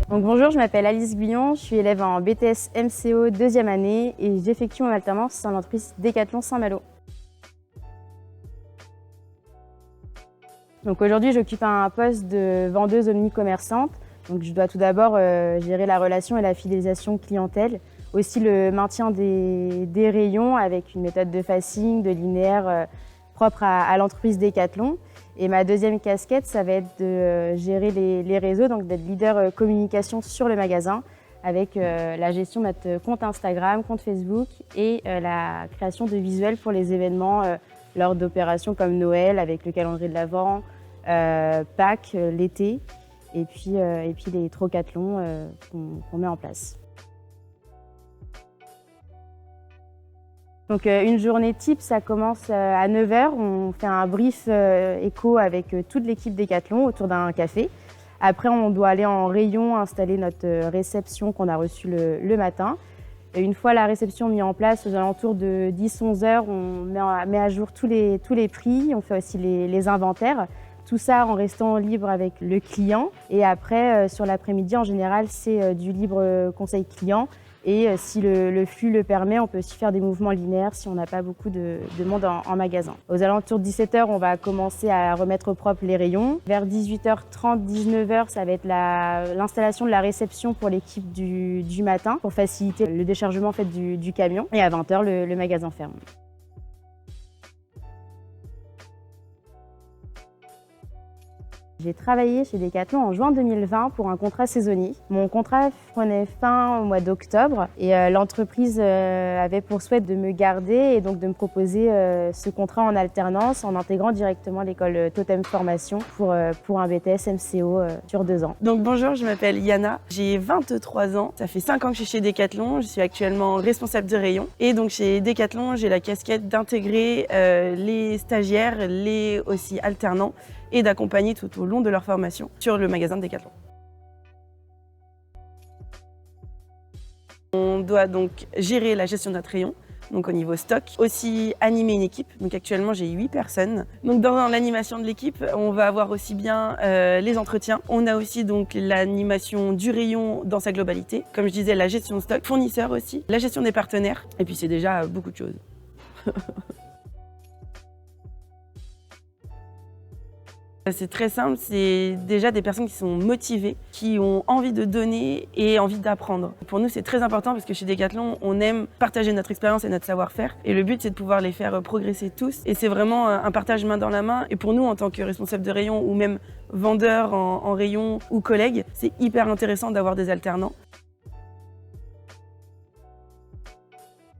Donc bonjour, je m'appelle Alice Guyon, je suis élève en BTS MCO deuxième année et j'effectue mon alternance dans l'entreprise Decathlon Saint-Malo. Donc aujourd'hui, j'occupe un poste de vendeuse omnicommerçante. Donc je dois tout d'abord gérer la relation et la fidélisation clientèle, aussi le maintien des rayons avec une méthode de facing, de linéaire propre à l'entreprise Decathlon. Et ma deuxième casquette, ça va être de gérer les réseaux, donc d'être leader communication sur le magasin avec la gestion de notre compte Instagram, compte Facebook et la création de visuels pour les événements lors d'opérations comme Noël avec le calendrier de l'Avent, Pâques, l'été et puis les trocathlons qu'on met en place. Donc une journée type, ça commence à 9 h. On fait un brief éco avec toute l'équipe Decathlon autour d'un café. Après, on doit aller en rayon, installer notre réception qu'on a reçue le matin. Et une fois la réception mise en place, aux alentours de 10-11 h, on met à jour tous les prix. On fait aussi les inventaires. Tout ça en restant libre avec le client. Et après, sur l'après-midi, en général, c'est du libre conseil client. Et si le flux le permet, on peut aussi faire des mouvements linéaires si on n'a pas beaucoup de monde en magasin. Aux alentours de 17 h, on va commencer à remettre au propre les rayons. Vers 18h30, 19 h, ça va être l'installation de la réception pour l'équipe du matin pour faciliter le déchargement en fait, du camion. Et à 20 h, le magasin ferme. J'ai travaillé chez Decathlon en juin 2020 pour un contrat saisonnier. Mon contrat prenait fin au mois d'octobre et l'entreprise avait pour souhait de me garder et donc de me proposer ce contrat en alternance en intégrant directement l'école Totem Formation pour un BTS MCO sur 2 ans. Donc bonjour, je m'appelle Yana, j'ai 23 ans, ça fait 5 ans que je suis chez Decathlon, je suis actuellement responsable de rayon et donc chez Decathlon j'ai la casquette d'intégrer les stagiaires, les aussi alternants et d'accompagner tout au long de leur formation sur le magasin de Decathlon. On doit donc gérer la gestion de notre rayon, donc au niveau stock, aussi animer une équipe. Donc actuellement j'ai 8 personnes. Donc dans l'animation de l'équipe, on va avoir aussi bien les entretiens. On a aussi donc l'animation du rayon dans sa globalité. Comme je disais, la gestion de stock, fournisseurs aussi, la gestion des partenaires. Et puis c'est déjà beaucoup de choses. C'est très simple, c'est déjà des personnes qui sont motivées, qui ont envie de donner et envie d'apprendre. Pour nous, c'est très important parce que chez Decathlon, on aime partager notre expérience et notre savoir-faire. Et le but, c'est de pouvoir les faire progresser tous. Et c'est vraiment un partage main dans la main. Et pour nous, en tant que responsable de rayon ou même vendeur en rayon ou collègue, c'est hyper intéressant d'avoir des alternants.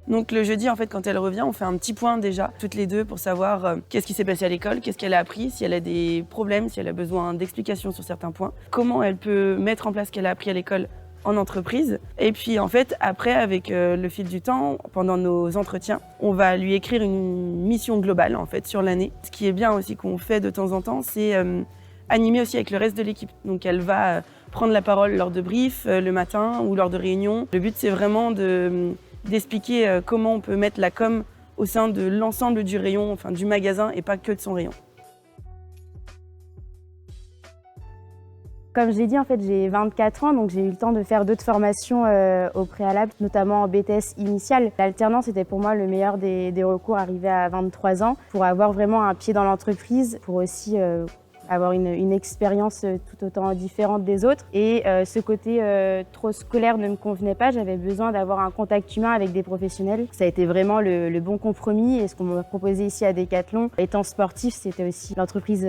Donc le jeudi, en fait, quand elle revient, on fait un petit point déjà, toutes les deux, pour savoir qu'est-ce qui s'est passé à l'école, qu'est-ce qu'elle a appris, si elle a des problèmes, si elle a besoin d'explications sur certains points, comment elle peut mettre en place ce qu'elle a appris à l'école en entreprise. Et puis en fait, après, avec le fil du temps, pendant nos entretiens, on va lui écrire une mission globale en fait sur l'année. Ce qui est bien aussi qu'on fait de temps en temps, c'est animer aussi avec le reste de l'équipe. Donc elle va prendre la parole lors de briefs le matin ou lors de réunions. Le but, c'est vraiment d'expliquer comment on peut mettre la com au sein de l'ensemble du rayon, enfin du magasin et pas que de son rayon. Comme je l'ai dit, en fait, j'ai 24 ans, donc j'ai eu le temps de faire d'autres formations au préalable, notamment en BTS initial. L'alternance était pour moi le meilleur des recours arrivé à 23 ans pour avoir vraiment un pied dans l'entreprise, pour aussi avoir une expérience tout autant différente des autres. Et ce côté trop scolaire ne me convenait pas, j'avais besoin d'avoir un contact humain avec des professionnels. Ça a été vraiment le bon compromis et ce qu'on m'a proposé ici à Decathlon. Étant sportif, c'était aussi l'entreprise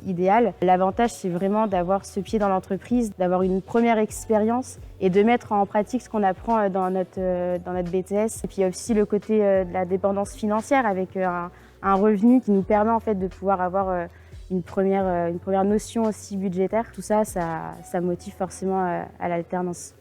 idéale. L'avantage, c'est vraiment d'avoir ce pied dans l'entreprise, d'avoir une première expérience et de mettre en pratique ce qu'on apprend dans notre BTS. Et puis aussi le côté de la dépendance financière avec un revenu qui nous permet en fait de pouvoir avoir une première notion aussi budgétaire. Tout ça, ça motive forcément à l'alternance.